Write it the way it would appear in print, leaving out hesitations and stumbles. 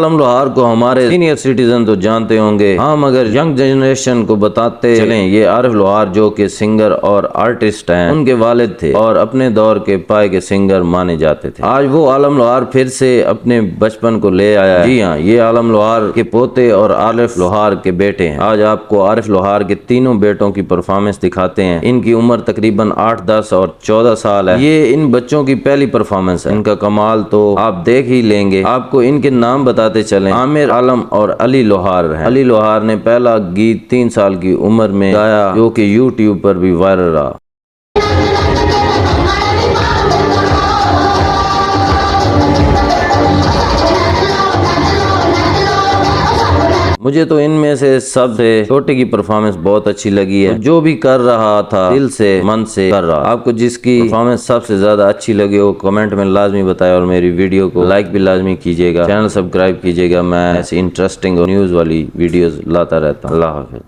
आलम लोहार को हमारे सीनियर सिटीजन तो जानते होंगे, हम अगर यंग जनरेशन को बताते चलें, ये आरिफ लोहार जो कि सिंगर और आर्टिस्ट हैं, उनके वालिद थे और अपने दौर के पाए के सिंगर माने जाते थे। आज वो आलम लोहार फिर से अपने बचपन को ले आया है। जी हाँ, ये आलम लोहार के पोते और आरिफ लोहार के बेटे हैं। आज आपको आरिफ लोहार के तीनों बेटों की परफॉर्मेंस दिखाते हैं। इनकी उम्र तकरीबन 8, 10 और 14 साल है। ये इन बच्चों की पहली परफॉर्मेंस है। इनका कमाल तो आप देख ही लेंगे। आपको इनके नाम बताते चलें, आमिर आलम और अली लोहार हैं। अली लोहार ने पहला गीत 3 साल की उम्र में गाया, जो कि यूट्यूब पर भी वायरल रहा। मुझे तो इनमें से सबसे छोटे की परफॉर्मेंस बहुत अच्छी लगी है। जो भी कर रहा था दिल से मन से कर रहा। आपको जिसकी परफॉर्मेंस सबसे ज्यादा अच्छी लगी हो कमेंट में लाजमी बताएं और मेरी वीडियो को लाइक भी लाजमी कीजिएगा, चैनल सब्सक्राइब कीजिएगा। मैं ऐसी इंटरेस्टिंग और न्यूज वाली वीडियोस लाता रहता हूँ। अल्लाह हाफिज।